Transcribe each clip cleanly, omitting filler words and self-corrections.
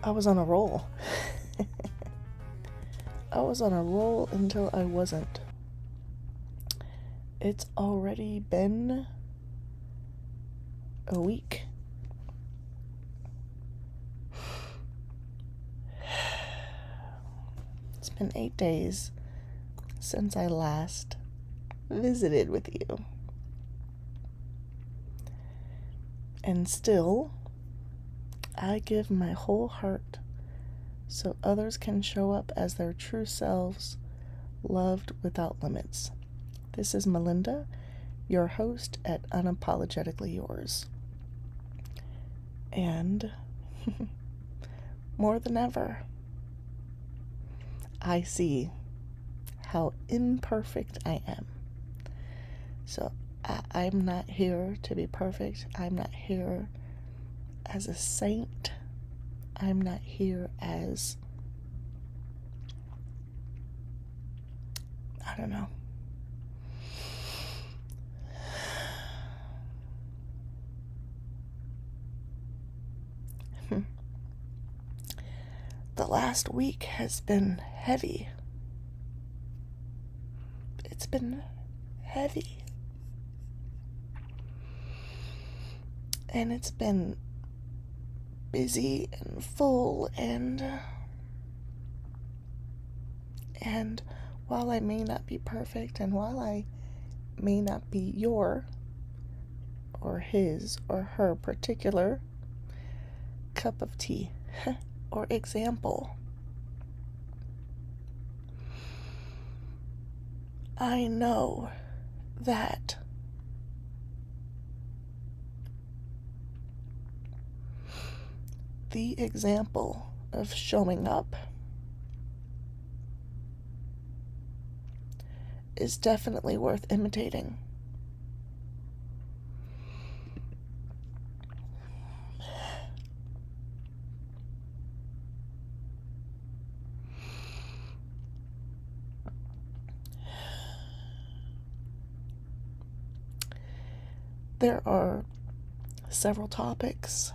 I was on a roll. I was on a roll until I wasn't. It's already been a week. It's been 8 days since I last visited with you. And still, I give my whole heart so others can show up as their true selves, loved without limits. This is Melinda, your host at Unapologetically Yours. And more than ever, I see how imperfect I am. So I'm not here to be perfect. I'm not here as a saint. I'm not here as, I don't know. The last week has been heavy. It's been heavy. And it's been busy and full and while I may not be perfect and while I may not be your or his or her particular cup of tea or example, I know that the example of showing up is definitely worth imitating. There are several topics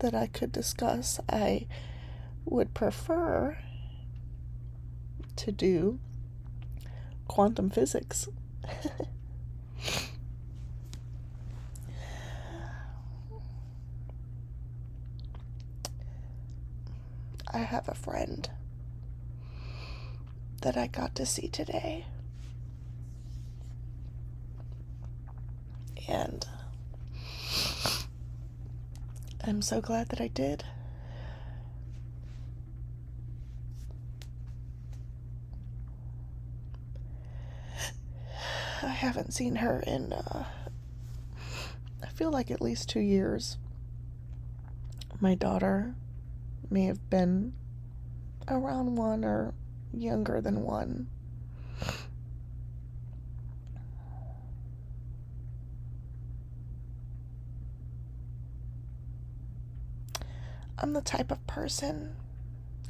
that I could discuss. I would prefer to do quantum physics. I have a friend that I got to see today. And I'm so glad that I did. I haven't seen her in, I feel like at least 2 years. My daughter may have been around 1 or younger than 1. I'm the type of person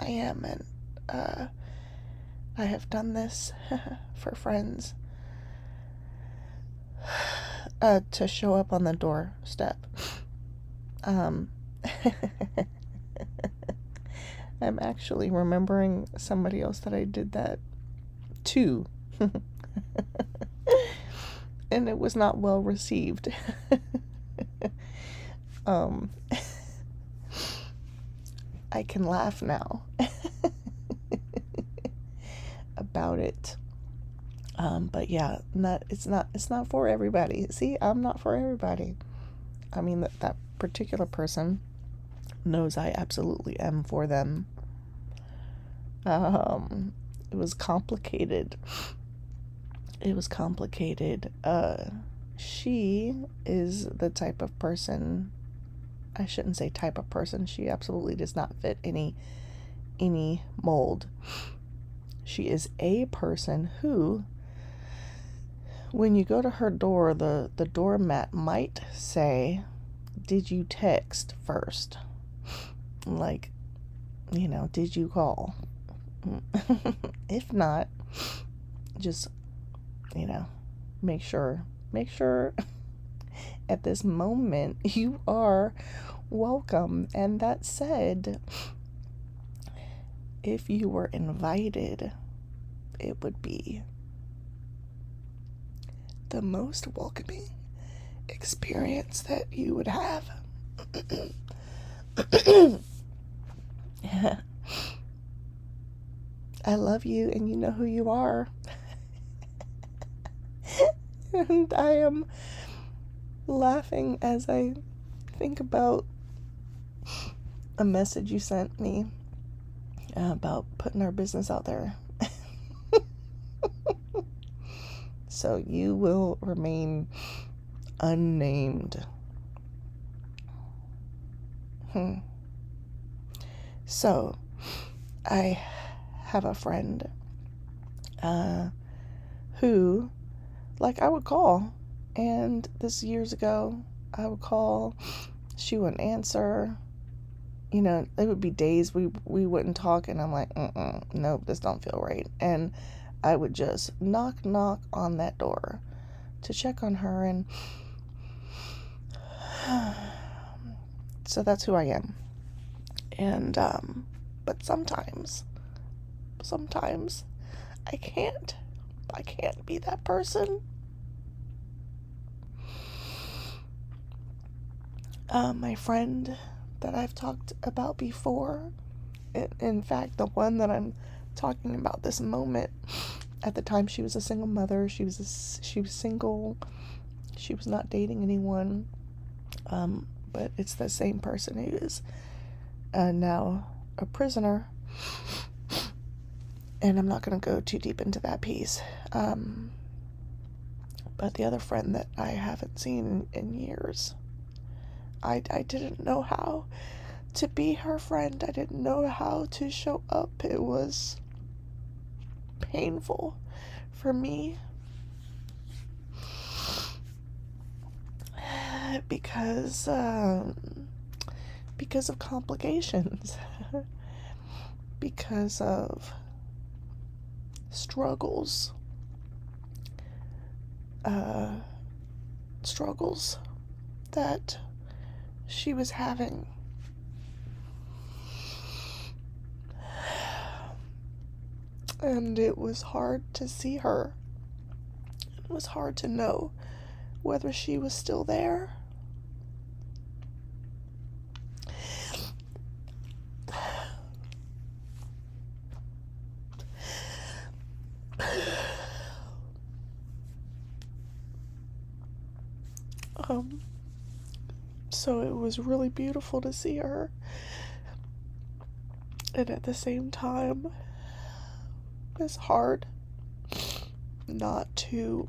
I am, and I have done this for friends to show up on the doorstep. I'm actually remembering somebody else that I did that to. And it was not well received. I can laugh now about it. But yeah, it's not for everybody. See, I'm not for everybody. I mean, that particular person knows I absolutely am for them. It was complicated. She is the type of person, I shouldn't say type of person, she absolutely does not fit any mold. She is a person who, when you go to her door, the doormat might say, "Did you text first?" Like, did you call? If not, just, make sure at this moment you are welcome. And that said, if you were invited, it would be the most welcoming experience that you would have. I love you, and you know who you are. And I am laughing as I think about a message you sent me about putting our business out there. So you will remain unnamed. So I have a friend who, like, I would call, and this years ago, I would call, she wouldn't answer. You know, it would be days we wouldn't talk, and I'm like, nope, this don't feel right. And I would just knock on that door to check on her, and so that's who I am. And but sometimes I can't be that person. My friend that I've talked about before, in fact, the one that I'm talking about this moment, at the time she was a single mother. She was single. She was not dating anyone. But it's the same person who is now a prisoner. And I'm not going to go too deep into that piece. But the other friend that I haven't seen in years, I didn't know how to be her friend. I didn't know how to show up. It was painful for me because of complications, because of struggles that she was having. And it was hard to see her. It was hard to know whether she was still there. So it was really beautiful to see her. And at the same time, it's hard not to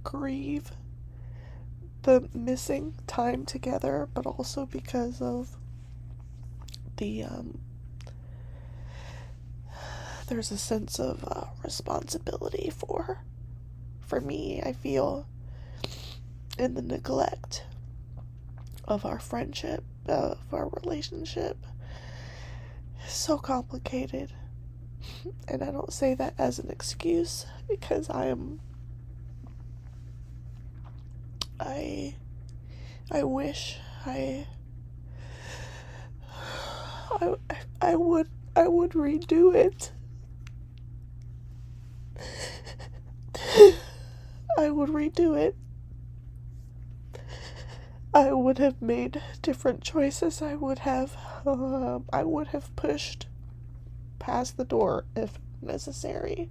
grieve the missing time together, but also because of the there's a sense of responsibility for me, I feel, in the neglect of our friendship, of our relationship. It's so complicated. And I don't say that as an excuse, because I wish I would redo it. I would redo it. I would have made different choices. I would have pushed past the door if necessary.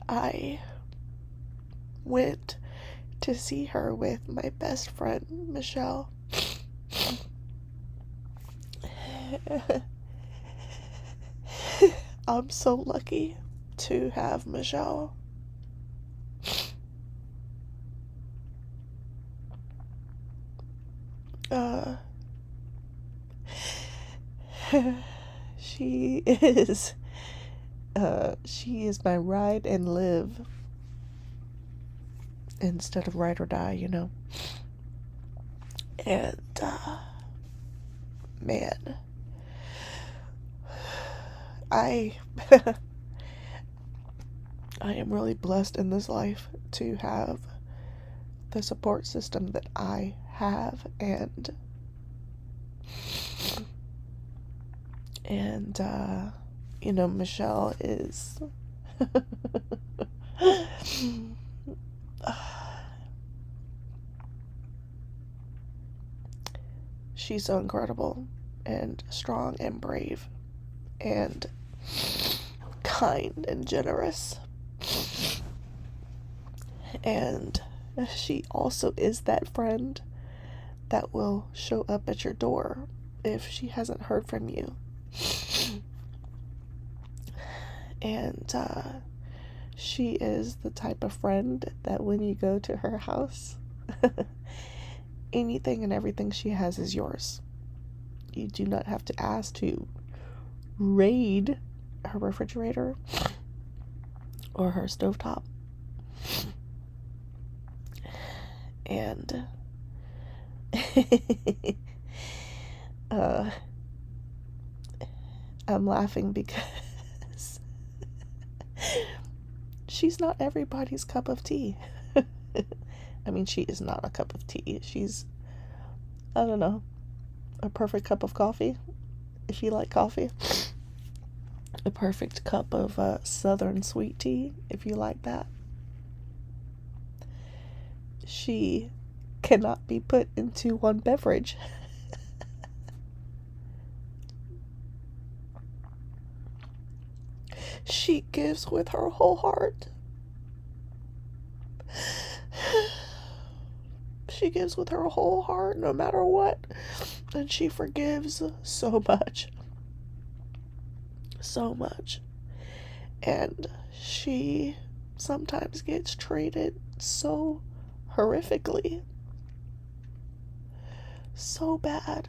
I went to see her with my best friend, Michelle. I'm so lucky to have Michelle. She is my ride and live instead of ride or die, you know. And man, I am really blessed in this life to have the support system that I have, and Michelle is she's so incredible and strong and brave and kind and generous. And she also is that friend that will show up at your door if she hasn't heard from you. And she is the type of friend that when you go to her house, anything and everything she has is yours. You do not have to ask to raid her refrigerator or her stovetop. And I'm laughing because she's not everybody's cup of tea. I mean, she is not a cup of tea. She's, I don't know, a perfect cup of coffee, if you like coffee. A perfect cup of southern sweet tea, if you like that. She cannot be put into one beverage. She gives with her whole heart. She gives with her whole heart no matter what. And she forgives so much. So much. And she sometimes gets treated so horrifically. So bad.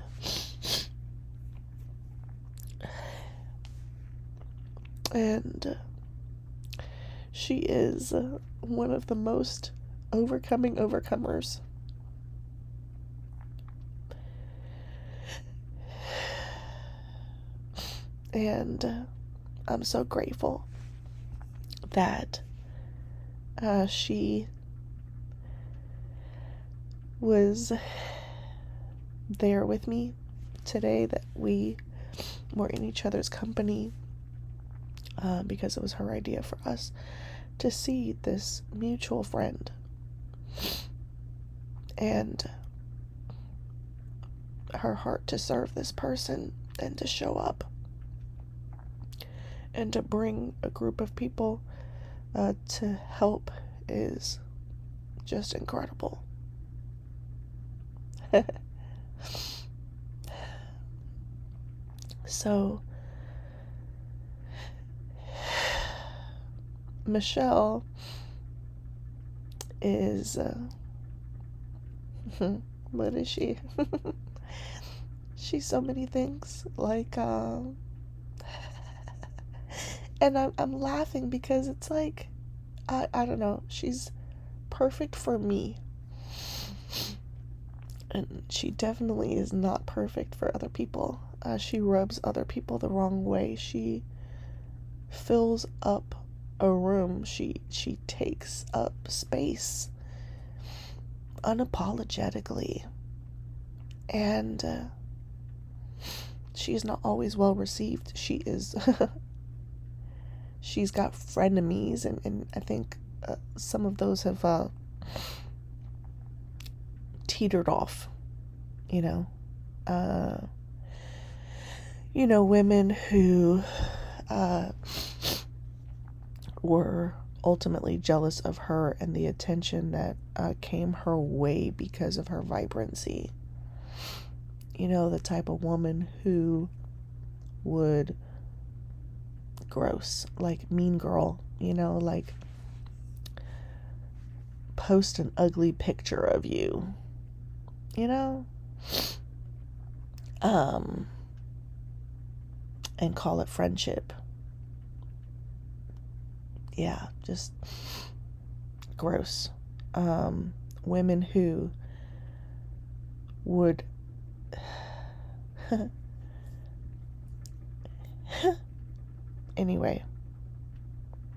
And she is one of the most overcoming overcomers. And I'm so grateful that she was there with me today, that we were in each other's company, because it was her idea for us to see this mutual friend. And her heart to serve this person and to show up and to bring a group of people to help is just incredible. So Michelle is what is she? She's so many things. Like and I'm laughing because it's like I don't know, she's perfect for me. And she definitely is not perfect for other people. She rubs other people the wrong way. She fills up a room. She takes up space unapologetically. And she's not always well received. She is she's got frenemies, and I think some of those have teetered off, women who were ultimately jealous of her and the attention that came her way because of her vibrancy. The type of woman who would gross, like Mean Girl, like post an ugly picture of you, and call it friendship. Yeah, just gross. Women who would anyway,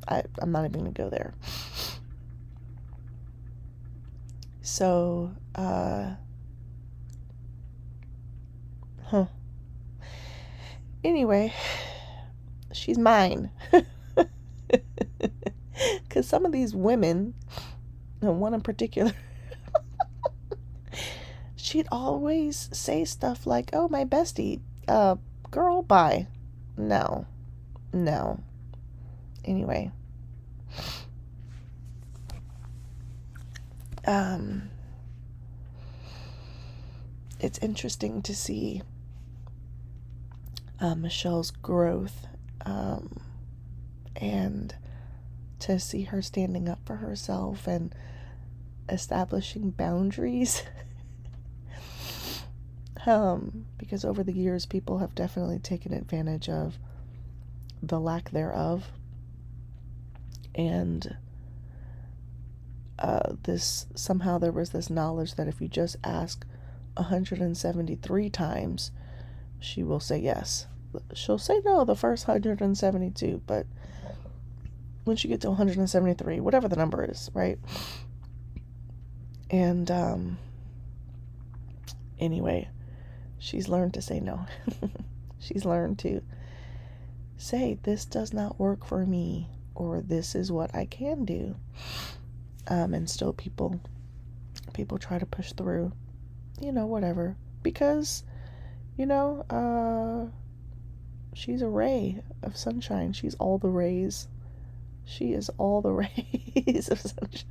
I'm not even gonna go there. So, anyway, she's mine. Because some of these women, and one in particular, she'd always say stuff like, oh, my bestie, girl, bye. No. Anyway. It's interesting to see Michelle's growth, and to see her standing up for herself and establishing boundaries. Because over the years, people have definitely taken advantage of the lack thereof. And somehow there was this knowledge that if you just ask 173 times, she will say yes. She'll say no the first 172, but when she gets to 173, whatever the number is, right? And anyway, she's learned to say no. She's learned to say, this does not work for me, or this is what I can do. And still people try to push through, whatever, because, she's a ray of sunshine. She's all the rays. She is all the rays of sunshine.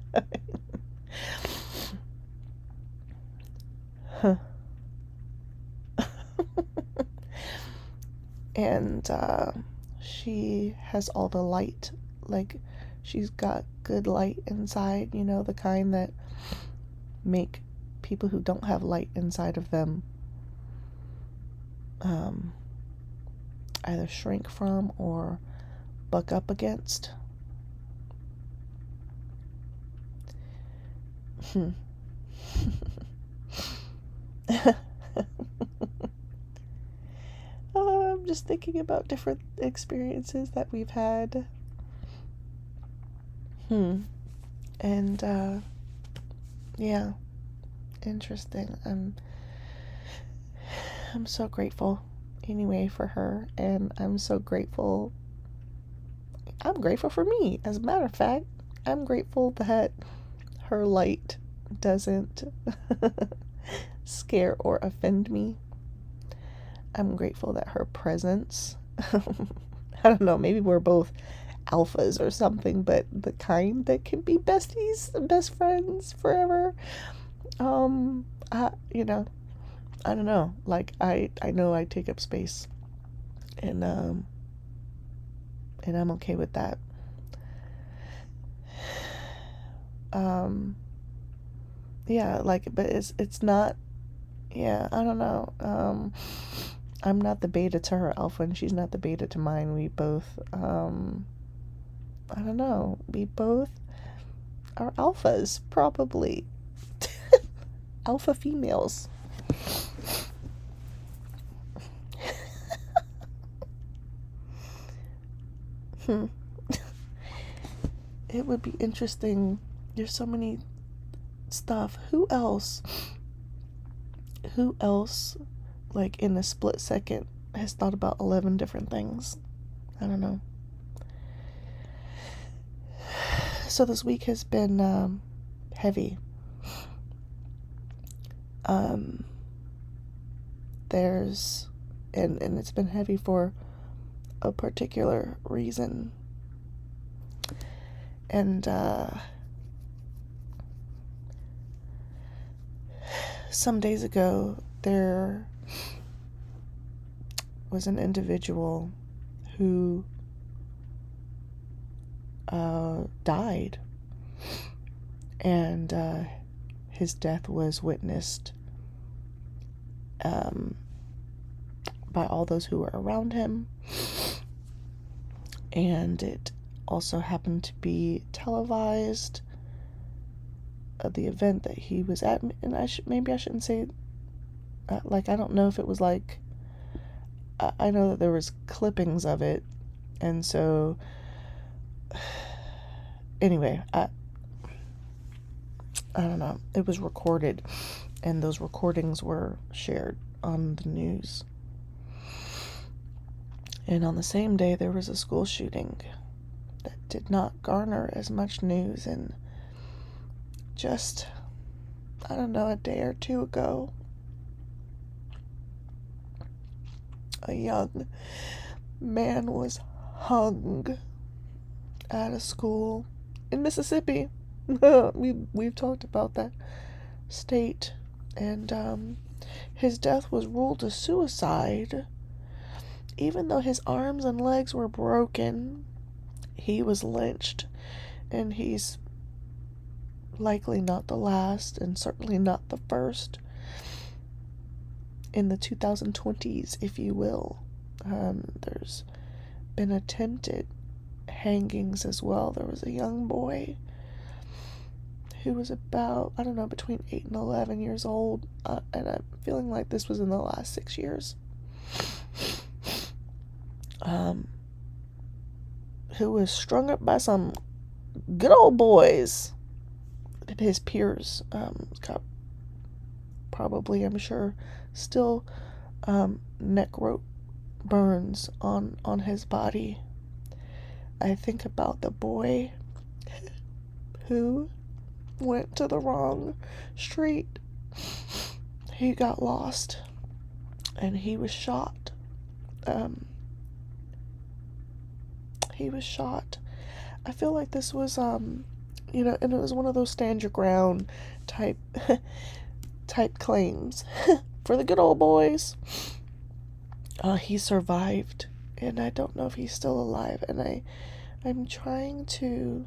And she has all the light. Like, she's got good light inside, the kind that make people who don't have light inside of them either shrink from or buck up against. I'm just thinking about different experiences that we've had. And yeah, interesting. I'm so grateful anyway for her, and I'm grateful for me. As a matter of fact, I'm grateful that her light doesn't scare or offend me. I'm grateful that her presence, I don't know, maybe we're both alphas or something, but the kind that can be besties, best friends forever. I don't know. Like, I know I take up space, and I'm okay with that. Yeah, like, but it's not, yeah, I don't know. I'm not the beta to her alpha, and she's not the beta to mine. We both, I don't know, we both are alphas, probably. Alpha females. It would be interesting. There's so many stuff. Who else, like, in a split second, has thought about 11 different things? I don't know. So this week has been heavy. There's, and it's been heavy for a particular reason. And some days ago, there was an individual who died, and his death was witnessed by all those who were around him, and it also happened to be televised, the event that he was at. And maybe I shouldn't say, like, I don't know if it was like, I know that there was clippings of it, and so anyway, I don't know, it was recorded, and those recordings were shared on the news. And on the same day, there was a school shooting that did not garner as much news. And just, I don't know, a day or two ago, a young man was hung at a school in Mississippi. We've talked about that state. And his death was ruled a suicide. Even though his arms and legs were broken, he was lynched. And he's likely not the last, and certainly not the first in the 2020s, if you will. There's been attempted hangings as well. There was a young boy who was about, I don't know, between 8 and 11 years old, and I'm feeling like this was in the last 6 years, who was strung up by some good old boys. His peers got probably, I'm sure, still neck rope burns on his body. I think about the boy who went to the wrong street. He got lost and he was shot. He was shot. I feel like this was and it was one of those stand your ground type claims for the good old boys. He survived, and I don't know if he's still alive, and I'm trying to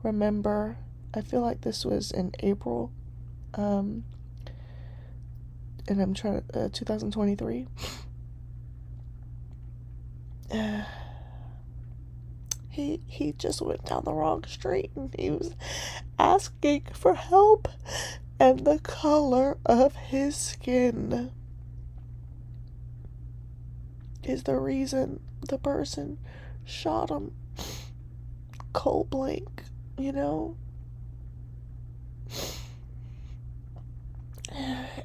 remember. I feel like this was in April, and I'm trying to 2023. He just went down the wrong street, and he was asking for help, and the color of his skin is the reason the person shot him. Cold blank,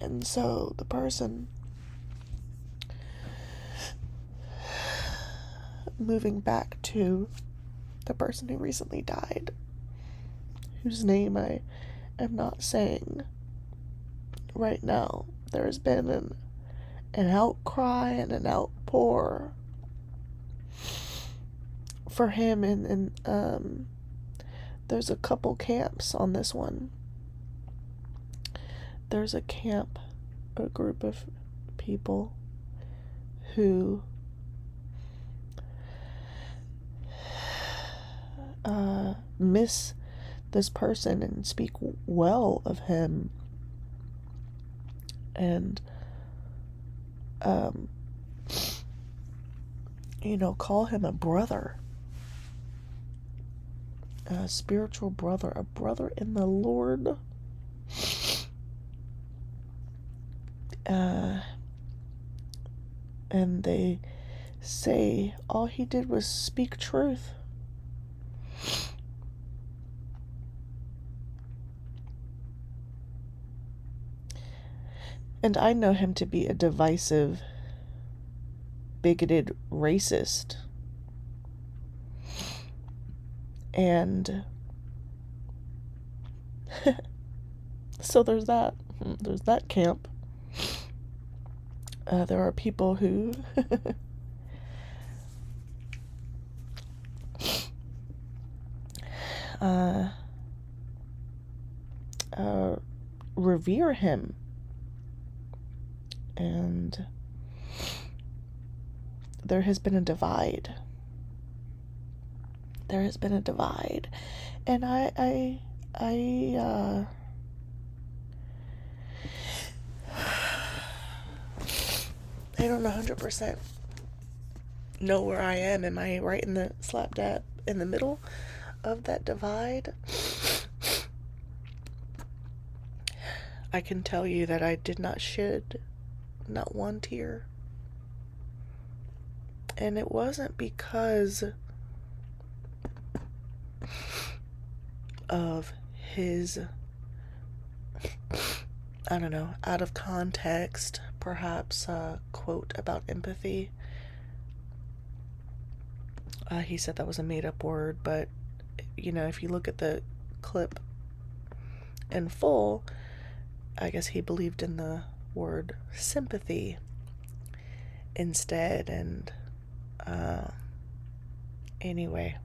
And so the person, moving back to the person who recently died, whose name I am not saying right now, there has been an outcry and an outpour for him, and there's a couple camps on this one. There's a camp, a group of people who miss this person and speak well of him, and call him a brother, a spiritual brother, a brother in the Lord. And they say all he did was speak truth. And I know him to be a divisive, bigoted racist. And so there's that. There's that camp. There are people who revere him, and there has been a divide. And I don't 100% know where I am. Am I right in the slap dab in the middle of that divide? I can tell you that I did not shed not one tear. And it wasn't because of his I don't know, out of context, perhaps, quote about empathy. He said that was a made-up word, but, if you look at the clip in full, I guess he believed in the word sympathy instead. And anyway,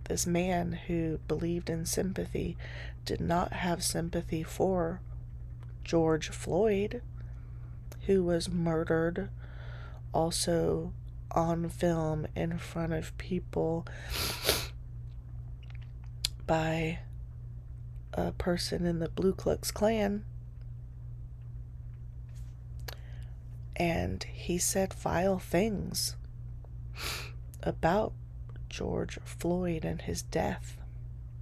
this man who believed in sympathy did not have sympathy for George Floyd, who was murdered also on film in front of people by a person in the Ku Klux Klan. And he said vile things about George Floyd and his death.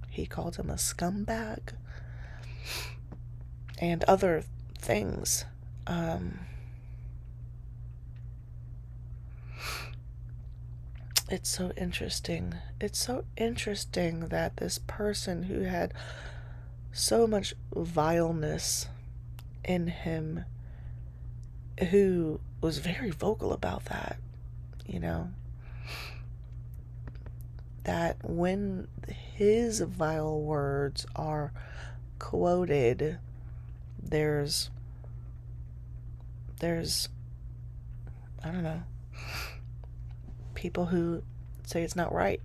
He called him a scumbag and other things. It's so interesting. It's so interesting that this person who had so much vileness in him, who was very vocal about that, that when his vile words are quoted, there's I don't know, people who say it's not right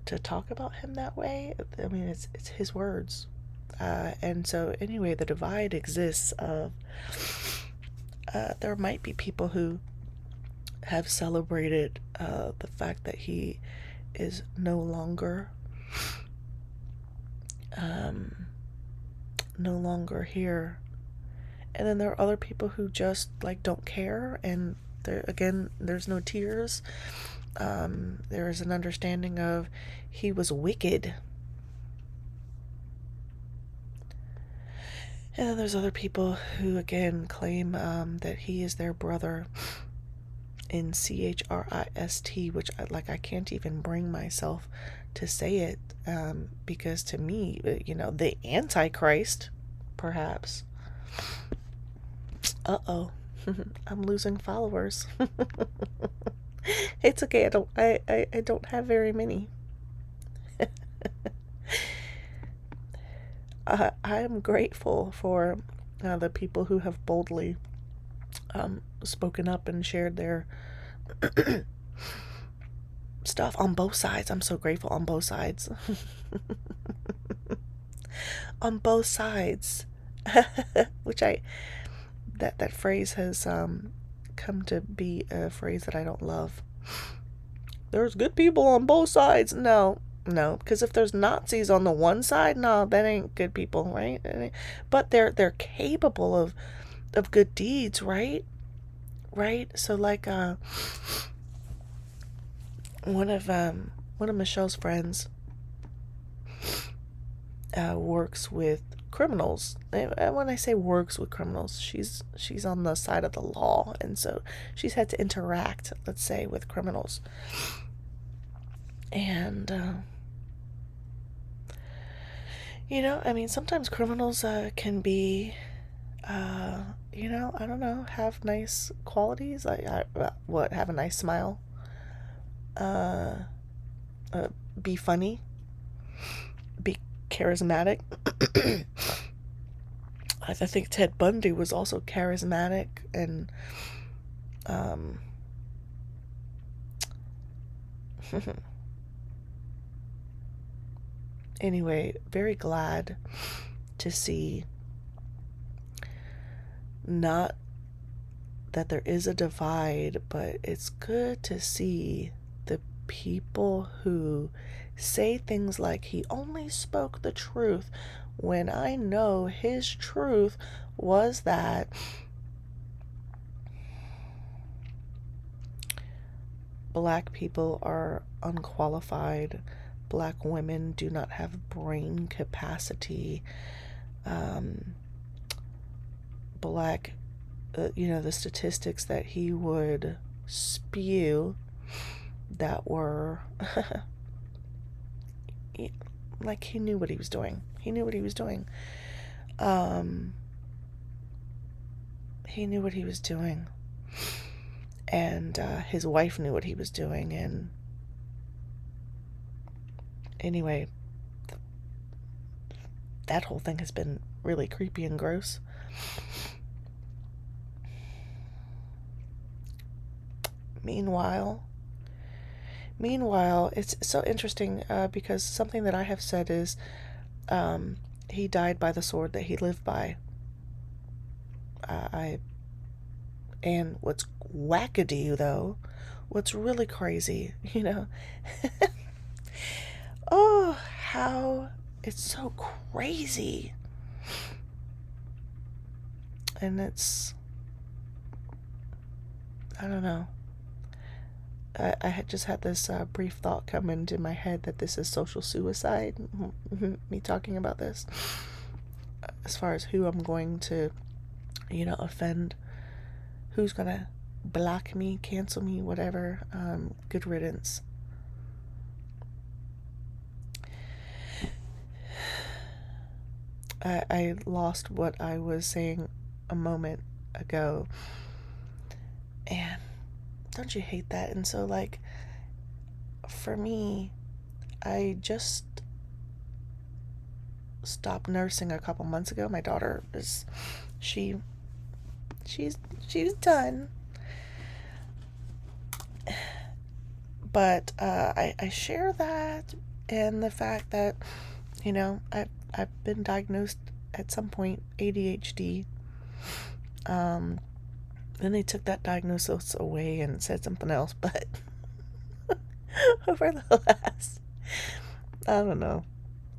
to talk about him that way. I mean, it's his words. And so anyway, the divide exists of there might be people who have celebrated the fact that he is no longer here, and then there are other people who just don't care, and there's no tears. There is an understanding of he was wicked. And then there's other people who again claim that he is their brother in Christ, which I can't even bring myself to say it, because to me, the Antichrist, perhaps. I'm losing followers. It's okay. I don't have very many. I am grateful for the people who have boldly spoken up and shared their stuff on both sides. I'm so grateful on both sides. On both sides. Which that phrase has come to be a phrase that I don't love. There's good people on both sides. No, because if there's Nazis on the one side, no, that ain't good people, right? But they're capable of good deeds, right? So one of Michelle's friends works with criminals. And when I say works with criminals, she's on the side of the law, and so she's had to interact, let's say, with criminals. And I mean, sometimes criminals can be I don't know, have nice qualities. Have a nice smile, be funny, be charismatic. I think Ted Bundy was also charismatic, and anyway, very glad to see not that there is a divide, but it's good to see the people who say things like, he only spoke the truth, when I know his truth was that Black people are unqualified, Black women do not have brain capacity, Black, the statistics that he would spew that were like he knew what he was doing. He knew what he was doing. He knew what he was doing. And his wife knew what he was doing. And anyway, that whole thing has been really creepy and gross. Meanwhile, it's so interesting because something that I have said is he died by the sword that he lived by. And what's wackadoo, though, what's really crazy, oh, how it's so crazy. And it's, I don't know. I had just had this brief thought come into my head that this is social suicide, me talking about this, as far as who I'm going to, offend, who's going to block me, cancel me, whatever. Good riddance. I lost what I was saying a moment ago, and don't you hate that? And so, like, for me, I just stopped nursing a couple months ago. My daughter is, she's done. But I share that, and the fact that, I've been diagnosed at some point ADHD. Then they took that diagnosis away and said something else, but over the last, I don't know,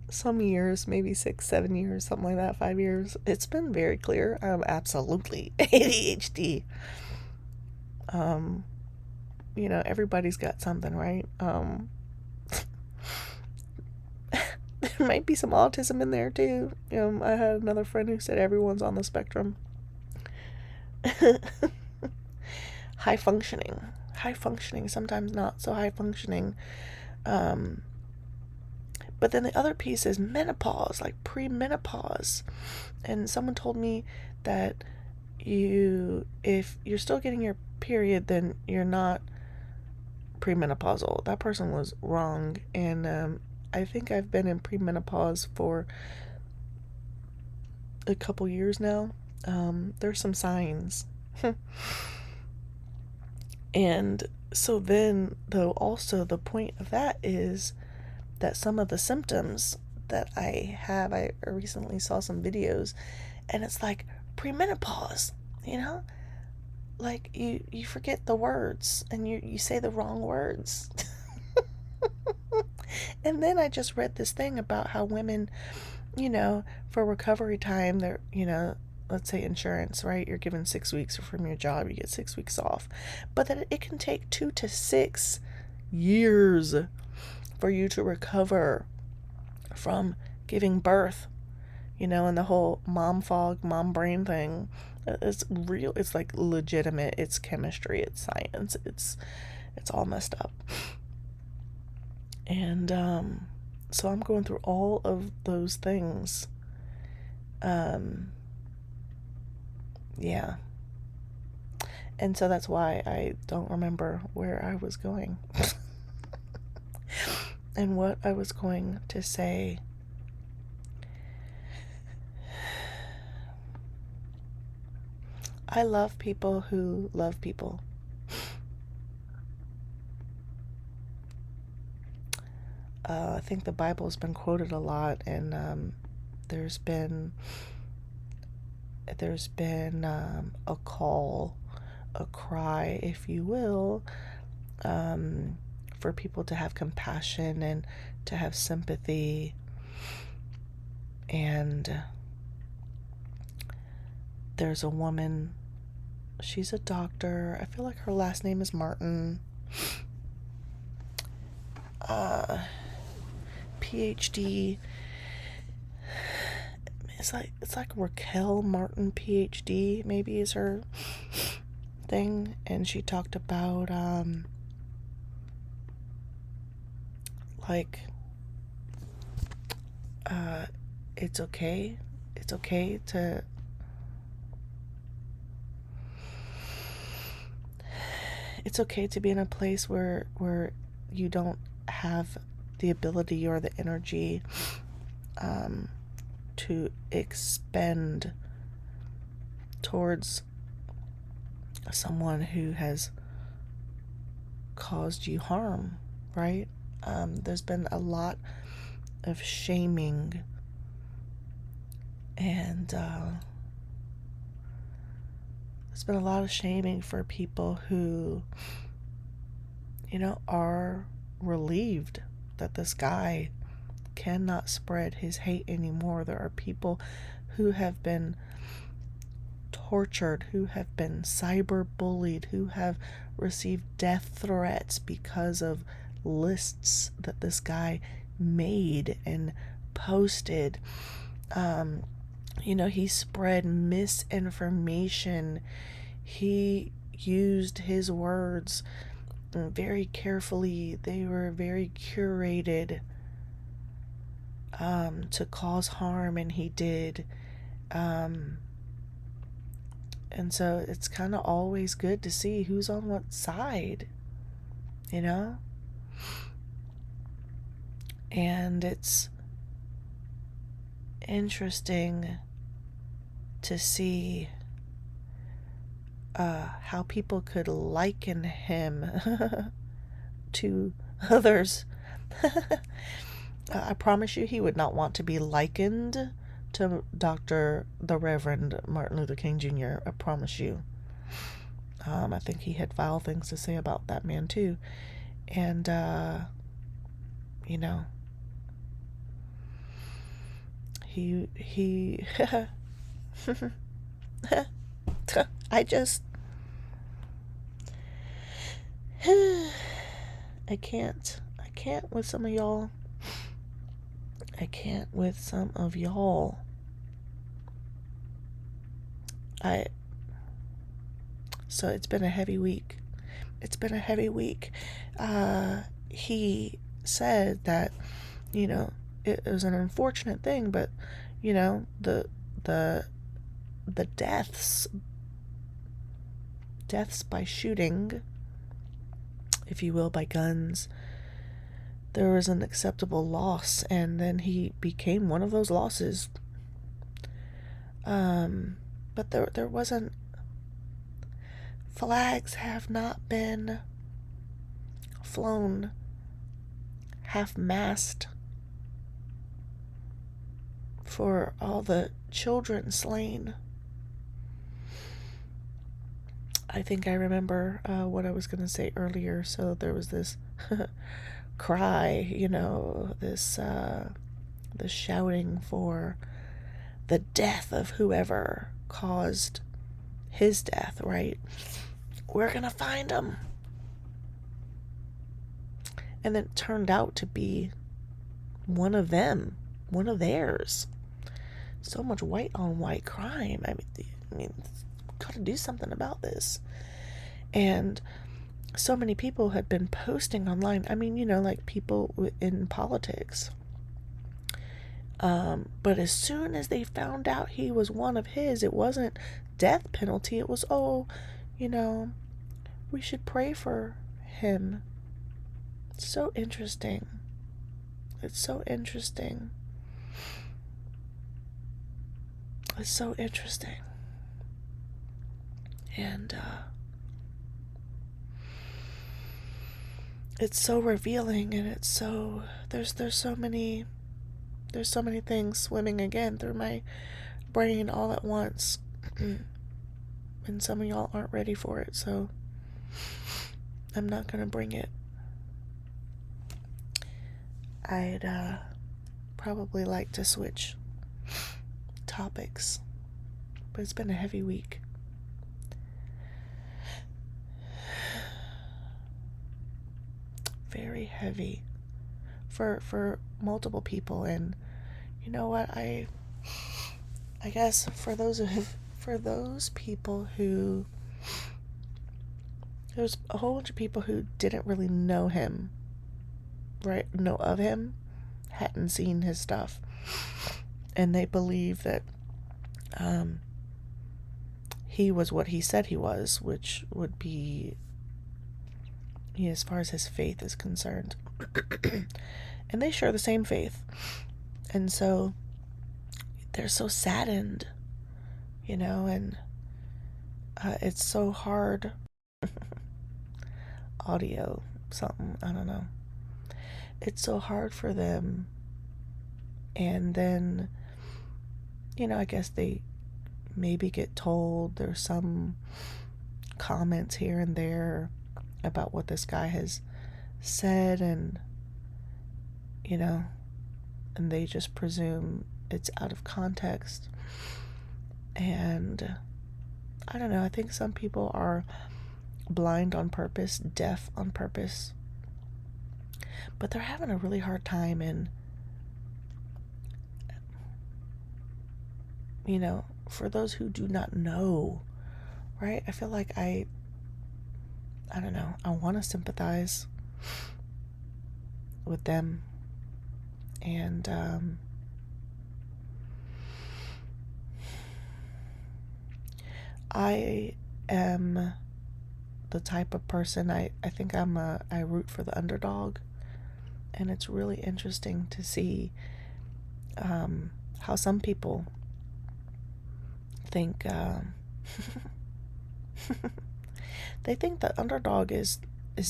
some years, maybe 6, 7 years, something like that, 5 years, it's been very clear I'm absolutely ADHD. Everybody's got something, right? There might be some autism in there too. I had another friend who said everyone's on the spectrum. High functioning, sometimes not so high functioning. But then the other piece is menopause, like pre-menopause. And someone told me that if you're still getting your period, then you're not premenopausal. That person was wrong. And I think I've been in premenopause for a couple years now. There's some signs. And so then, though, also the point of that is that some of the symptoms that I have, I recently saw some videos, and it's like premenopause, like you forget the words and you say the wrong words. And then I just read this thing about how women, for recovery time, they're, let's say insurance, right? You're given 6 weeks from your job, you get 6 weeks off. But that it can take 2 to 6 years for you to recover from giving birth, and the whole mom fog, mom brain thing. It's real. It's like legitimate. It's chemistry. It's science. It's all messed up. And so I'm going through all of those things. Yeah. And so that's why I don't remember where I was going and what I was going to say. I love people who love people. I think the Bible's been quoted a lot, and there's been a call, a cry, if you will, for people to have compassion and to have sympathy. And there's a woman, she's a doctor. I feel like her last name is Martin. PhD. It's like Raquel Martin PhD maybe is her thing, and she talked about like it's okay. It's okay to be in a place where you don't have the ability or the energy to expend towards someone who has caused you harm, right? There's been a lot of shaming and there's been a lot of shaming for people who, are relieved that this guy cannot spread his hate anymore. There are people who have been tortured, who have been cyberbullied, who have received death threats because of lists that this guy made and posted. He spread misinformation. He used his words very carefully. They were very curated to cause harm, and he did. And so it's kind of always good to see who's on what side, And it's interesting to see how people could liken him to others. I promise you, he would not want to be likened to the Reverend Martin Luther King Jr. I promise you. I think he had vile things to say about that man too. And, he I just I can't with some of y'all. So it's been a heavy week. He said that, it was an unfortunate thing, but, the deaths by shooting, if you will, by guns, there was an acceptable loss, and then he became one of those losses. But there wasn't, flags have not been flown half-mast for all the children slain. I think I remember what I was going to say earlier. So there was this cry, this shouting for the death of whoever caused his death, right? We're going to find him. And then it turned out to be one of them, one of theirs. So much white on white crime. I mean, got to do something about this. And so many people had been posting online. I mean, like people in politics. But as soon as they found out he was one of his, it wasn't death penalty. It was, we should pray for him. It's so interesting. It's so interesting. And it's so revealing, and it's so there's so many things swimming again through my brain all at once. And some of y'all aren't ready for it, so I'm not gonna bring it. I'd probably like to switch topics, but it's been a heavy week. Very heavy for multiple people. And you know what, I guess for those people who, there's a whole bunch of people who didn't really know him, right? Know of him, hadn't seen his stuff. And they believe that he was what he said he was, which would be, as far as his faith is concerned. And they share the same faith. And so they're so saddened, and it's so hard. Audio, something, I don't know. It's so hard for them. And then, I guess they maybe get told there's some comments here and there about what this guy has said, and and they just presume it's out of context. And I don't know, I think some people are blind on purpose, deaf on purpose, but they're having a really hard time. And for those who do not know, right, I feel like I don't know, I want to sympathize with them. And I am the type of person, I think I root for the underdog. And it's really interesting to see how some people think they think the underdog is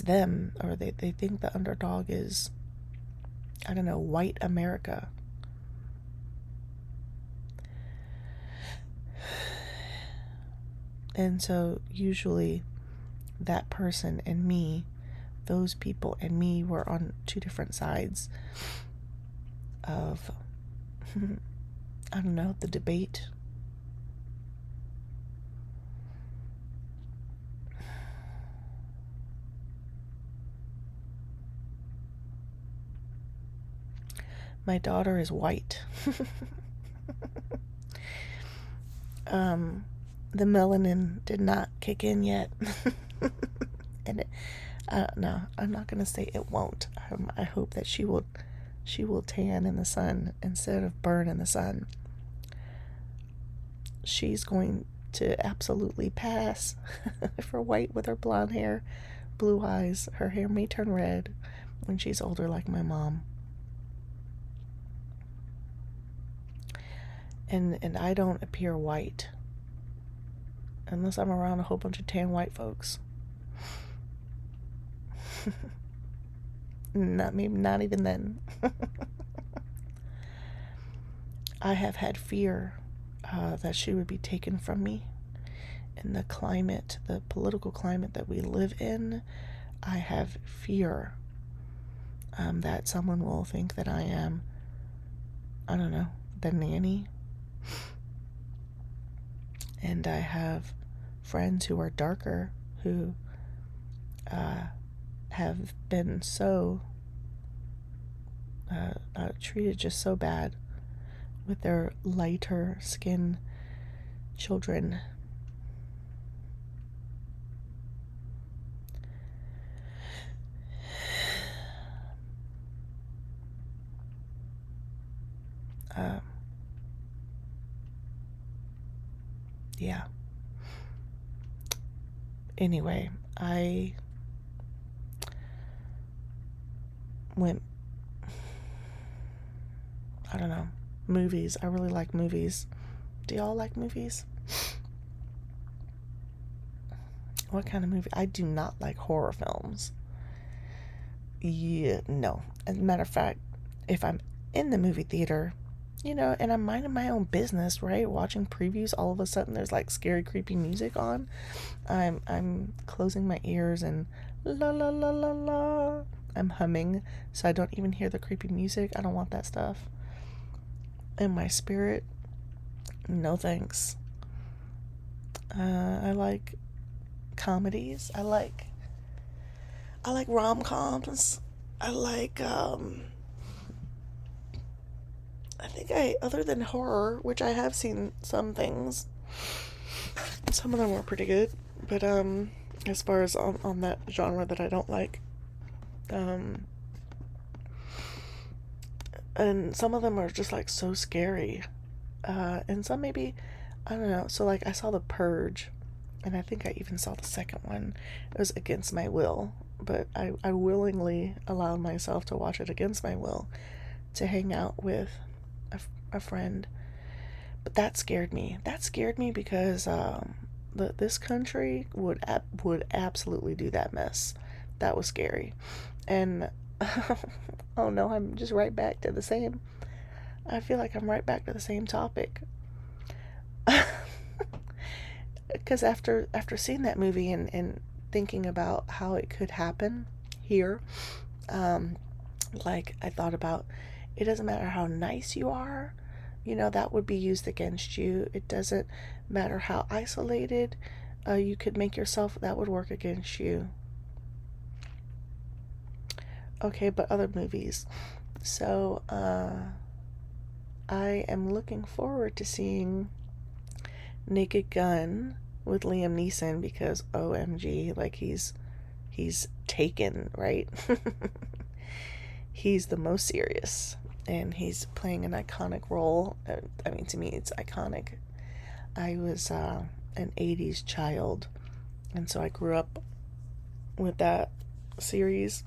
them, or they think the underdog is, I don't know, white America. And so usually that person and me, those people and me, were on two different sides of I don't know, the debate. My daughter is white. The melanin did not kick in yet. And no, I'm not gonna say it won't. I hope that she will tan in the sun instead of burn in the sun. She's going to absolutely pass for white with her blonde hair, blue eyes. Her hair may turn red when she's older, like my mom. And I don't appear white unless I'm around a whole bunch of tan white folks. Not even then. I have had fear that she would be taken from me. In the climate, the political climate that we live in, I have fear that someone will think that I am, I don't know, the nanny. And I have friends who are darker who have been so treated just so bad with their lighter skin children. Yeah. Anyway, I went, I don't know, movies. I really like movies. Do y'all like movies? What kind of movie? I do not like horror films. Yeah, no. As a matter of fact, if I'm in the movie theater, and I'm minding my own business, right? Watching previews, all of a sudden there's like scary, creepy music on. I'm closing my ears and la la la la la. I'm humming so I don't even hear the creepy music. I don't want that stuff in my spirit. No thanks. I like comedies. I like rom-coms. I like I think other than horror, which I have seen some things, some of them were pretty good, but as far as on that genre that I don't like, And some of them are just like so scary. And some maybe, I don't know. So like I saw The Purge, and I think I even saw the second one. It was against my will, but I willingly allowed myself to watch it against my will, to hang out with a friend. But that scared me. That scared me because this country would absolutely do that mess. That was scary. And oh no, I'm just right back to the same. I feel like I'm right back to the same topic. Because after seeing that movie and thinking about how it could happen here, um, like I thought about, it doesn't matter how nice you are, that would be used against you. It doesn't matter how isolated you could make yourself, that would work against you. Okay, but other movies. So, I am looking forward to seeing Naked Gun with Liam Neeson because OMG, like he's taken, right? He's the most serious, and he's playing an iconic role. I mean, to me, it's iconic. I was an 80s child, and so I grew up with that series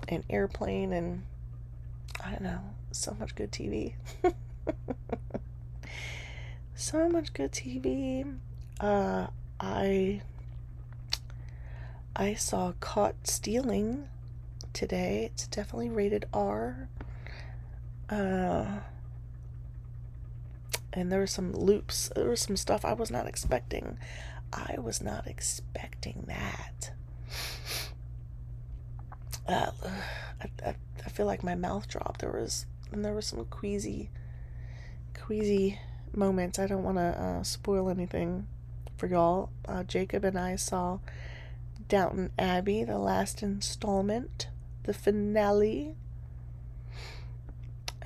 and Airplane, and I don't know, so much good TV. So much good TV. I saw Caught Stealing today. It's definitely rated R. And there were some loops. There was some stuff I was not expecting. I was not expecting that. I feel like my mouth dropped. There was some queasy moments. I don't want to spoil anything for y'all. Jacob and I saw Downton Abbey, the last installment, the finale.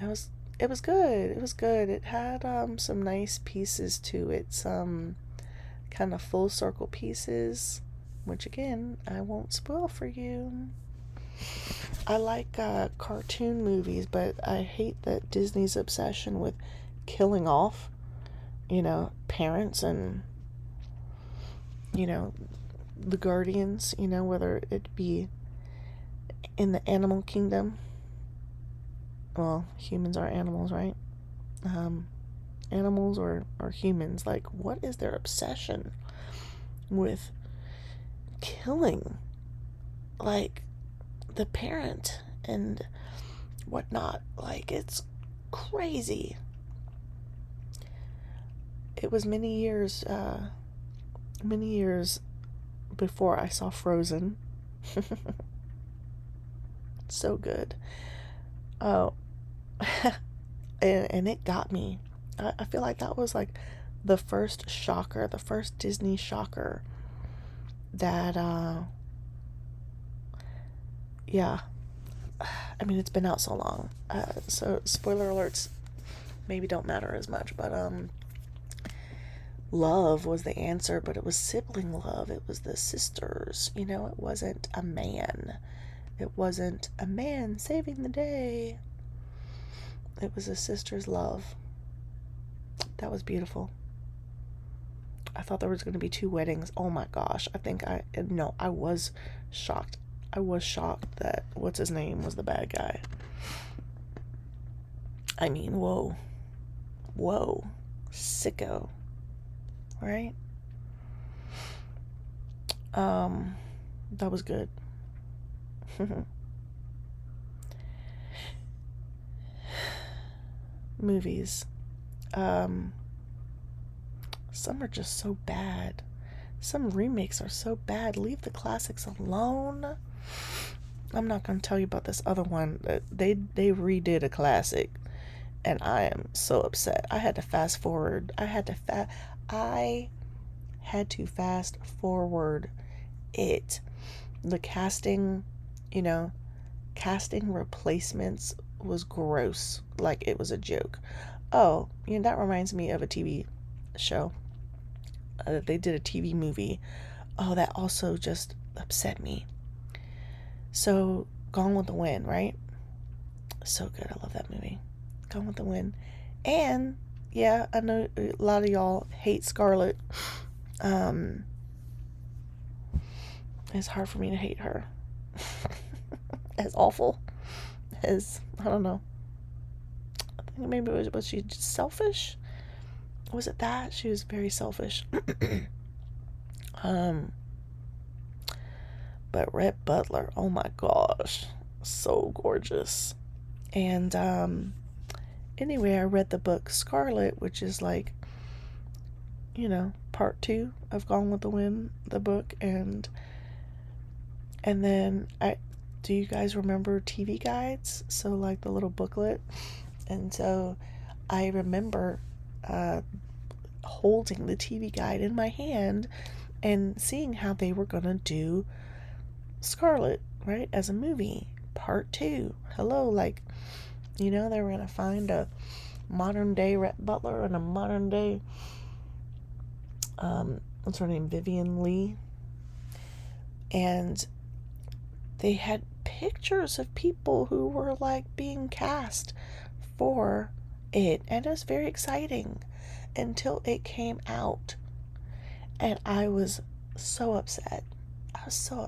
It was good. It was good. It had some nice pieces to it, some kind of full circle pieces, which again I won't spoil for you. I like cartoon movies, but I hate that Disney's obsession with killing off, parents and, the guardians, whether it be in the animal kingdom. Well, humans are animals, right? Animals or humans. Like, what is their obsession with killing, like, the parent and whatnot? Like, it's crazy. It was many years before I saw Frozen. So good. Oh, and it got me. I feel like that was like the first shocker, the first Disney shocker that, yeah. I mean, it's been out so long. So spoiler alerts maybe don't matter as much, but, love was the answer, but it was sibling love. It was the sisters, it wasn't a man. It wasn't a man saving the day. It was a sister's love. That was beautiful. I thought there was going to be 2 weddings. Oh my gosh. I was shocked. I was shocked that what's his name was the bad guy. I mean, whoa. Sicko. Right? That was good. Movies. Some are just so bad. Some remakes are so bad. Leave the classics alone. I'm not going to tell you about this other one. They redid a classic, and I am so upset. I had to fast forward. I had to fast forward it. The casting, casting replacements was gross. Like, it was a joke. Oh, that reminds me of a TV show. They did a TV movie. Oh, that also just upset me. So, Gone with the Wind, right? So good. I love that movie. Gone with the Wind. And yeah, I know a lot of y'all hate Scarlett. It's hard for me to hate her. As awful as, I don't know. I think maybe was she just selfish? Was it that? She was very selfish. But Rhett Butler, oh my gosh, so gorgeous. And anyway, I read the book Scarlet, which is like, part 2 of Gone with the Wind, the book, and then do you guys remember TV guides? So like the little booklet, and so I remember holding the TV guide in my hand and seeing how they were gonna do Scarlet, right, as a movie, part 2. Hello, like, they were gonna find a modern day Rhett Butler and a modern day what's her name, Vivian Lee, and they had pictures of people who were like being cast for it, and it was very exciting until it came out, and I was so upset. I'm still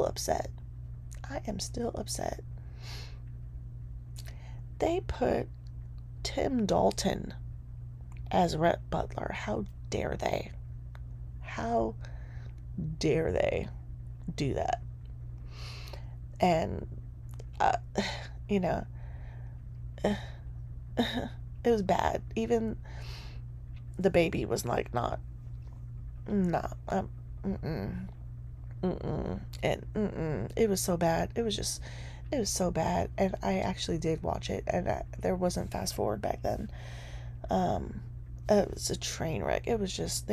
upset. I am still upset. They put Tim Dalton as Rhett Butler. How dare they? How dare they do that? And, it was bad. Even the baby was like, and it was so bad. It was so bad. And I actually did watch it, and there wasn't fast forward back then. It was a train wreck. It was just,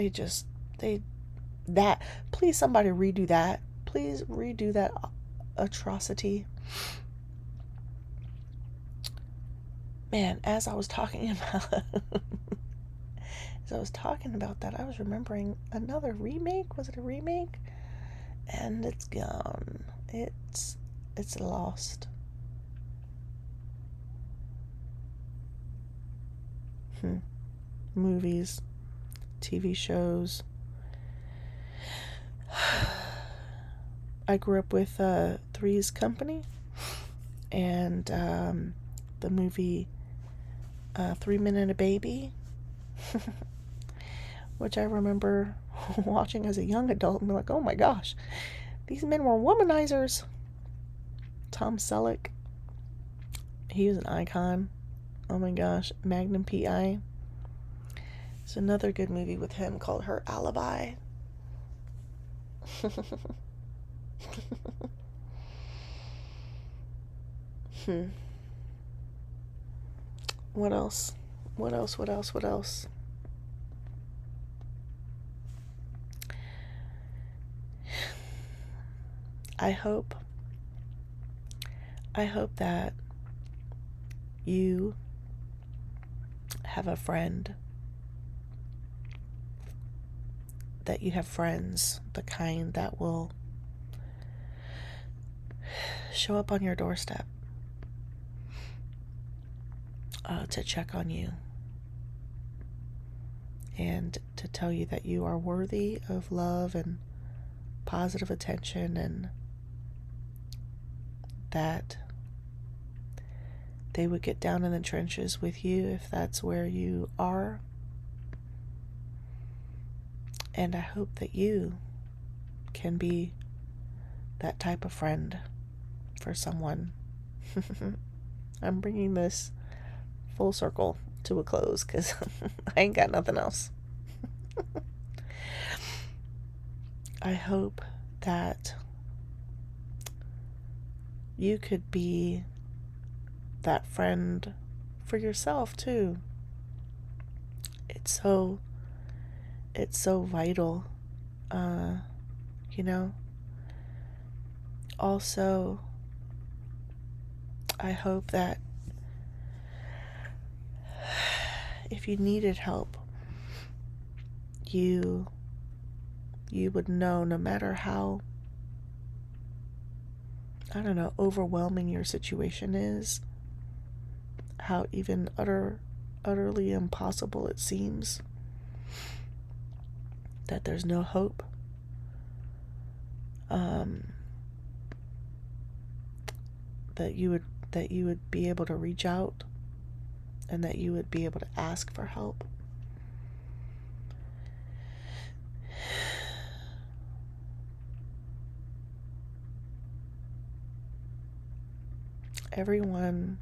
that, please somebody redo that. Please redo that atrocity. Man, as I was talking about that, I was remembering another remake. Was it a remake? And it's gone. It's lost. Movies, TV shows. I grew up with Three's Company, and the movie 3 Men and a Baby, which I remember watching as a young adult and be like, oh my gosh, these men were womanizers. Tom Selleck, he was an icon. Oh my gosh, Magnum P.I. It's another good movie with him called Her Alibi. What else? I hope that you have a friend, that you have friends, the kind that will show up on your doorstep to check on you and to tell you that you are worthy of love and positive attention, and that they would get down in the trenches with you if that's where you are. And I hope that you can be that type of friend for someone. I'm bringing this full circle to a close because I ain't got nothing else. I hope that you could be that friend for yourself too. It's so vital, Also, I hope that if you needed help, you would know, no matter how, I don't know, overwhelming your situation is, how even utterly impossible it seems, that there's no hope. That you would be able to reach out, and that you would be able to ask for help. Everyone,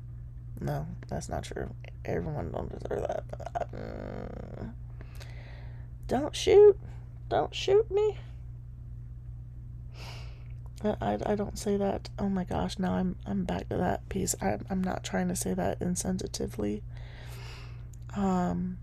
no, that's not true. Everyone don't deserve that. Don't shoot me. I don't say that. Oh my gosh, now I'm back to that piece. I'm not trying to say that insensitively. I'm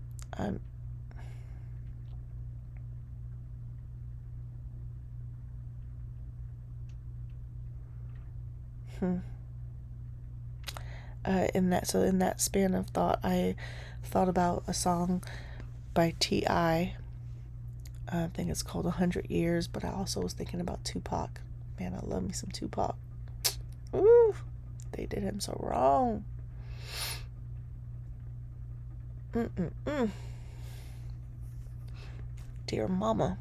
in that span of thought, I thought about a song by T.I. I think it's called 100 Years, but I also was thinking about Tupac. Man, I love me some Tupac. Ooh, they did him so wrong. Dear mama.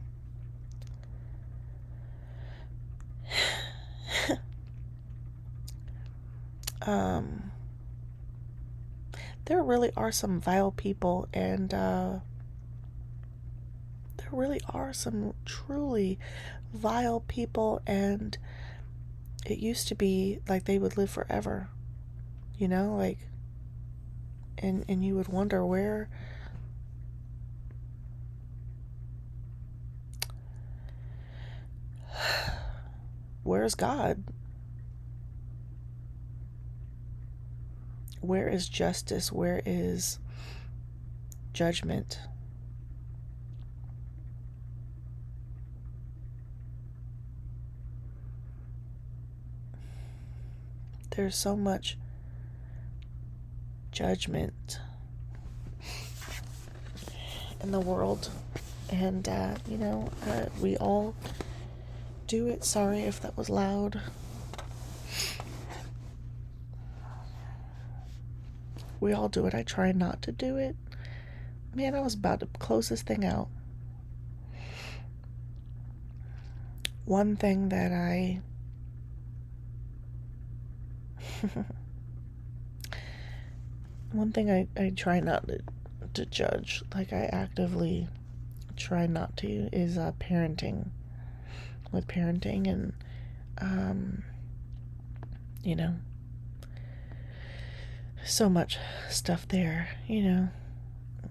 There really are some vile people, and there really are some truly vile people, and it used to be like they would live forever, like, and you would wonder where's God? Where is justice? Where is judgment? There's so much judgment in the world, and we all do it. Sorry if that was loud. We all do it. I try not to do it. Man, I was about to close this thing out. One thing that I try not to judge, like I actively try not to, is parenting. With parenting, and so much stuff there,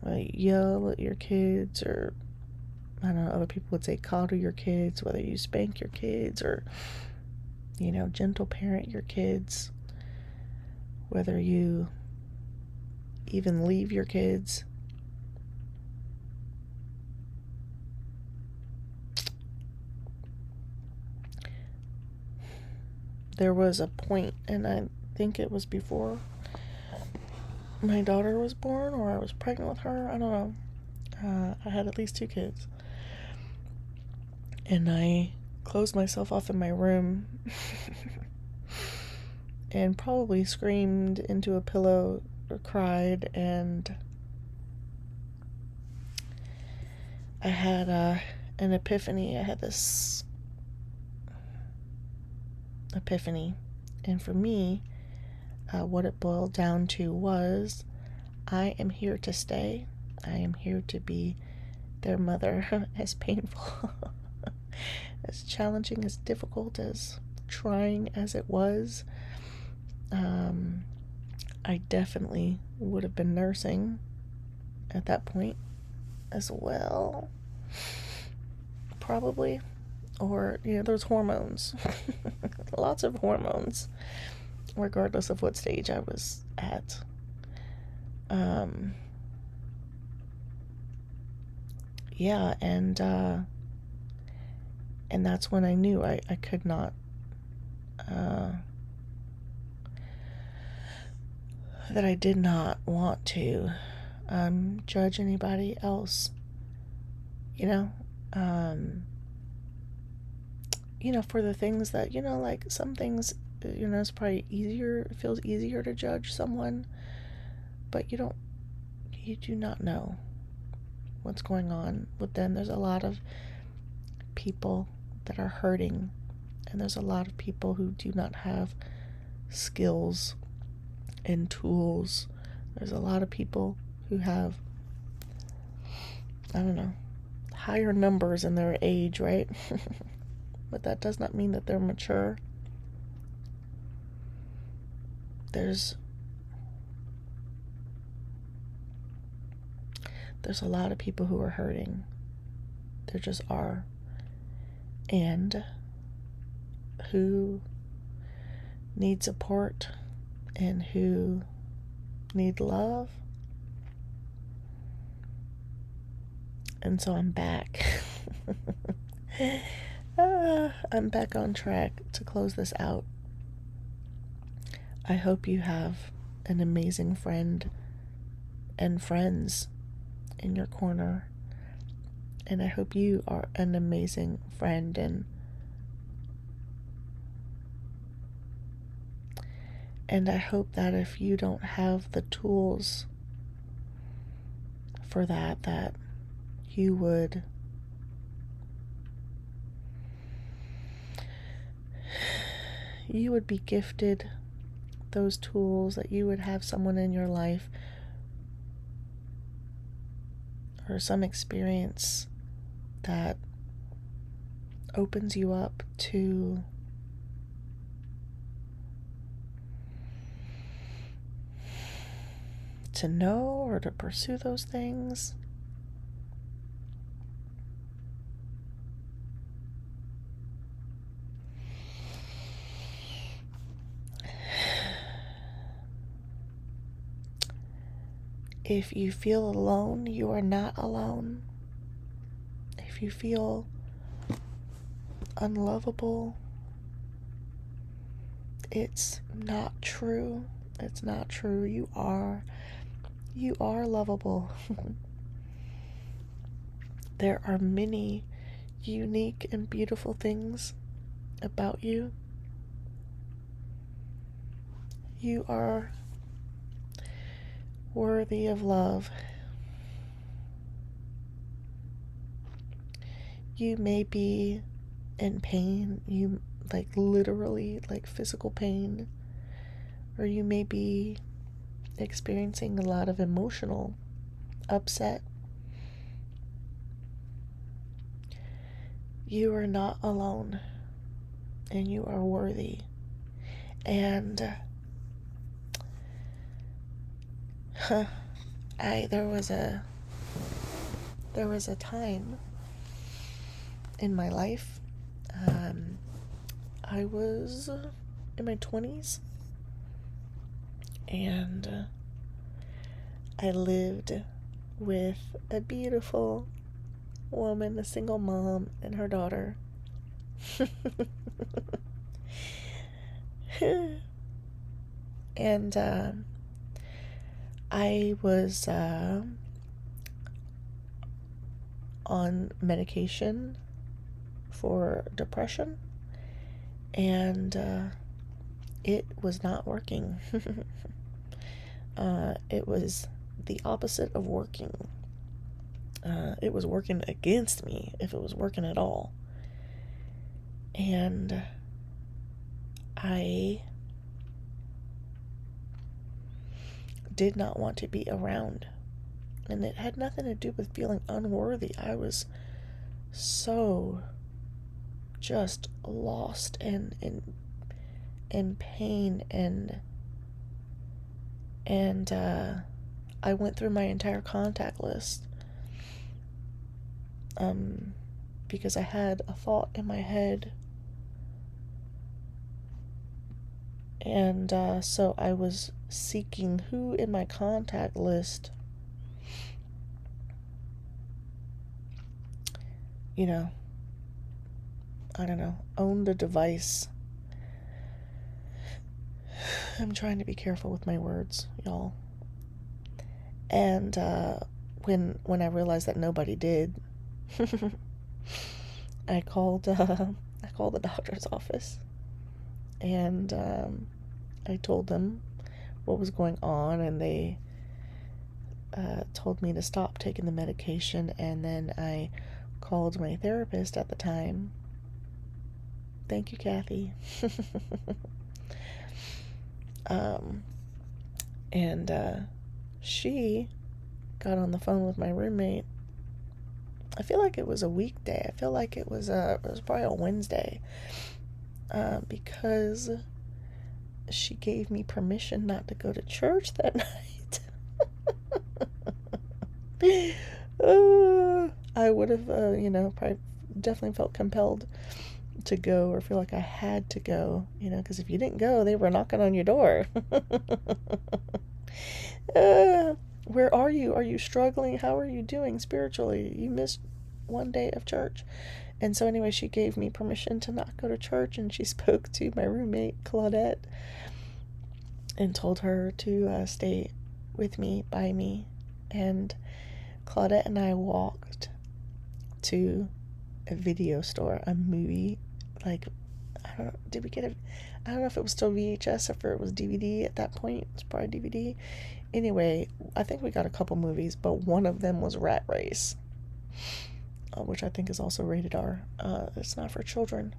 like yell at your kids, or I don't know, other people would say coddle your kids, whether you spank your kids or gentle parent your kids, whether you even leave your kids. There was a point, and I think it was before my daughter was born, or I was pregnant with her, I don't know. I had at least 2 kids, and I closed myself off in my room and probably screamed into a pillow or cried, and I had an epiphany. I had this epiphany, and for me, what it boiled down to was, I am here to stay. I am here to be their mother. As painful, as challenging, as difficult, as trying as it was, I definitely would have been nursing at that point as well, probably. Or there's hormones. Lots of hormones, regardless of what stage I was at. Yeah, and that's when I knew I could not that I did not want to judge anybody else, for the things that, like some things, it's probably easier, it feels easier to judge someone but you do not know what's going on with them. There's a lot of people that are hurting, and there's a lot of people who do not have skills and tools. There's a lot of people who have, I don't know, higher numbers in their age, right? But that does not mean that they're mature. There's a lot of people who are hurting. There just are. And who need support and who need love. And so I'm back. I'm back on track to close this out. I hope you have an amazing friend and friends in your corner. And I hope you are an amazing friend and I hope that if you don't have the tools for that you would be gifted those tools, that you would have someone in your life or some experience that opens you up to know or to pursue those things. If you feel alone, you are not alone. If you feel unlovable, it's not true. It's not true. You are lovable. There are many unique and beautiful things about you. You are worthy of love. You may be in pain, you literally physical pain, or you may be experiencing a lot of emotional upset. You are not alone, and you are worthy. And there was a time in my life, I was in my 20s, and I lived with a beautiful woman, a single mom, and her daughter. And I was on medication for depression, and it was not working. It was the opposite of working. It was working against me, if it was working at all. And I did not want to be around. And it had nothing to do with feeling unworthy. I was so just lost and in pain, and I went through my entire contact list because I had a thought in my head, and so I was seeking who in my contact list, I don't know, owned a device. I'm trying to be careful with my words, y'all. And when I realized that nobody did, I called the doctor's office, and I told them what was going on, and they told me to stop taking the medication, and then I called my therapist at the time. Thank you, Kathy. And she got on the phone with my roommate. I feel like it was a weekday. I feel like it was probably a Wednesday, because she gave me permission not to go to church that night. I would have, probably definitely felt compelled to go, or feel like I had to go, because if you didn't go, they were knocking on your door. Where are you? Are you struggling? How are you doing spiritually? You missed one day of church. And so anyway, she gave me permission to not go to church, and she spoke to my roommate, Claudette, and told her to stay with me, by me. And Claudette and I walked to a video store, a movie, like, I don't know, I don't know if it was still VHS or if it was DVD at that point. It's probably DVD. Anyway, I think we got a couple movies, but one of them was Rat Race, which I think is also rated R. It's not for children.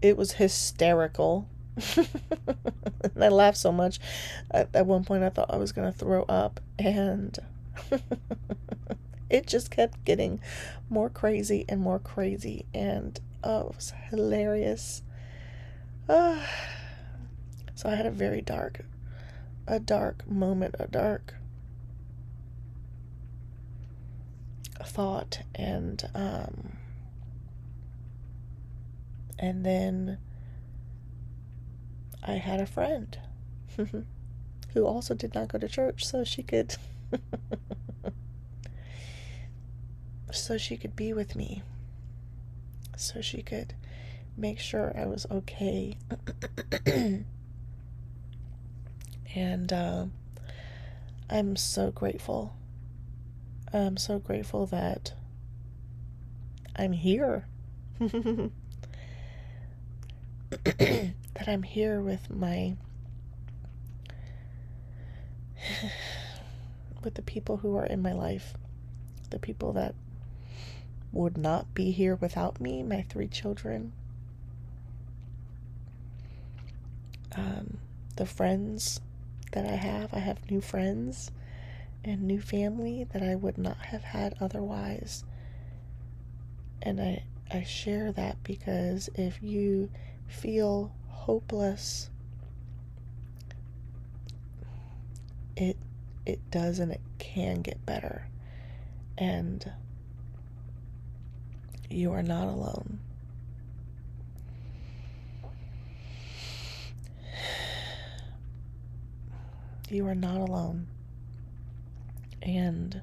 It was hysterical. And I laughed so much. At one point I thought I was going to throw up, and it just kept getting more crazy and more crazy, and it was hilarious. So I had a very dark moment, a dark thought, and then I had a friend who also did not go to church, so she could be with me, so she could make sure I was okay. And I'm so grateful. I'm so grateful that I'm here. That I'm here with the people who are in my life, the people that would not be here without me, my 3 children, the friends that I have new friends and new family that I would not have had otherwise. And I share that because if you feel hopeless, it does, and it can get better. And you are not alone. You are not alone. And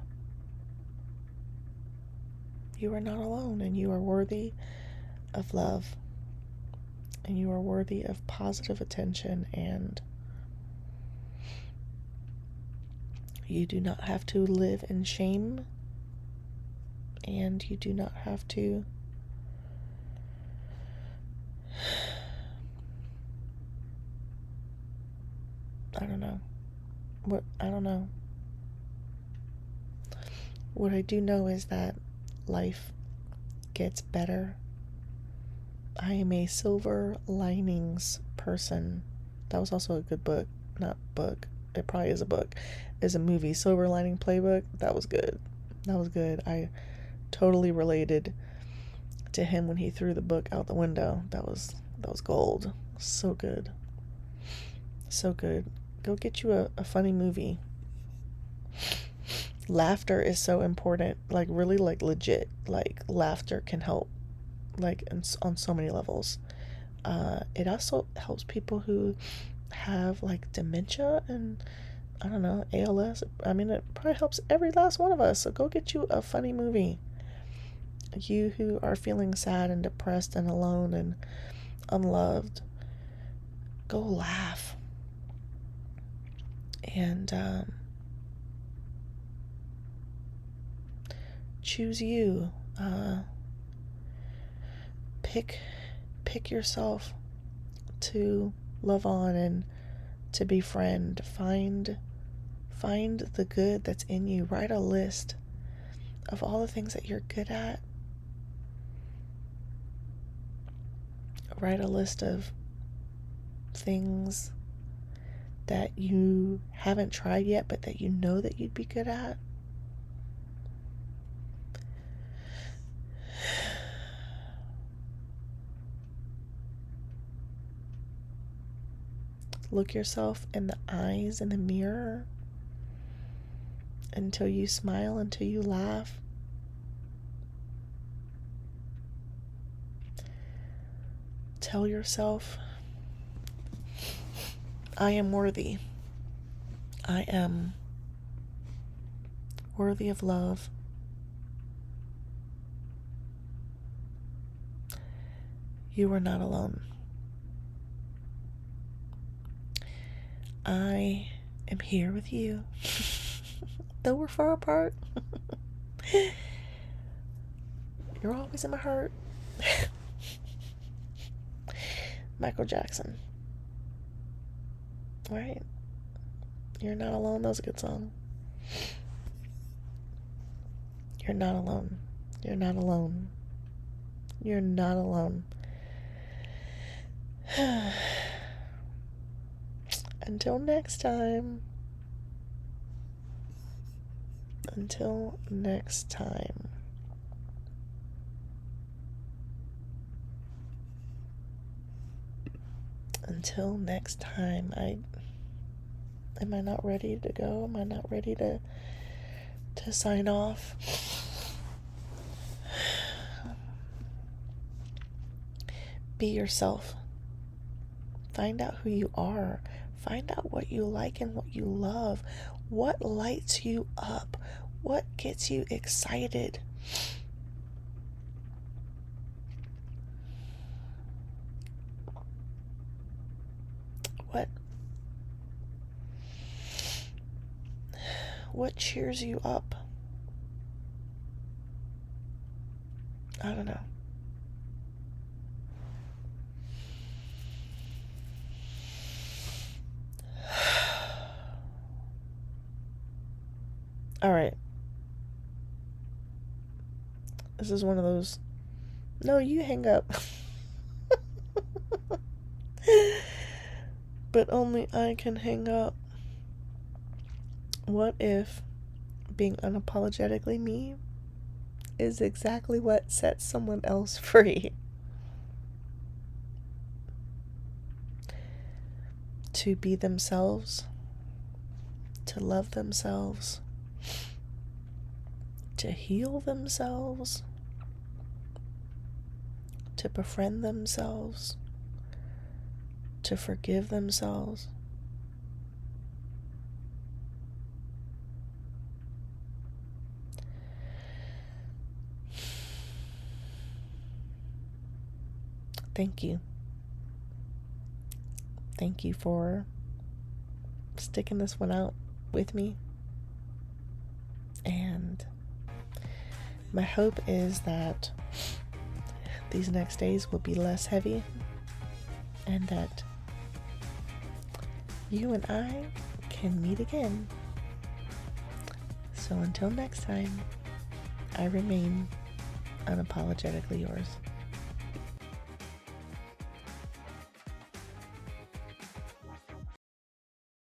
you are not alone, and you are worthy of love, and you are worthy of positive attention, and you do not have to live in shame, and you do not have to I don't know. What I do know is that life gets better. I am a silver linings person. That was also a good book. Not book. It probably is a book. It's a movie. Silver Lining Playbook. That was good. I totally related to him when he threw the book out the window. That was gold. So good. So good. Go get you a funny movie. Laughter is so important. Like, really, like, legit. Like, laughter can help, like, on so many levels. It also helps people who have, like, dementia and, I don't know, ALS. I mean, it probably helps every last one of us. So go get you a funny movie. You who are feeling sad and depressed and alone and unloved, go laugh. And choose you. Pick yourself to love on and to befriend. Find Find the good that's in you. Write a list of all the things that you're good at. Write a list of things that you haven't tried yet, but that you know that you'd be good at. Look yourself in the eyes in the mirror until you smile, until you laugh. Tell yourself, I am worthy. I am worthy of love. You are not alone. I am here with you. Though we're far apart, you're always in my heart. Michael Jackson. Right? You're not alone. That was a good song. You're not alone. You're not alone. You're not alone. Until next time. Until next time. Until next time. Am I not ready to go? Am I not ready to sign off? Be yourself. Find out who you are. Find out what you like and what you love. What lights you up? What gets you excited? What cheers you up? I don't know. All right. This is one of those. No, you hang up. But only I can hang up. What if being unapologetically me is exactly what sets someone else free? To be themselves, to love themselves, to heal themselves, to befriend themselves, to forgive themselves. Thank you. Thank you for sticking this one out with me. And my hope is that these next days will be less heavy and that you and I can meet again. So until next time, I remain unapologetically yours.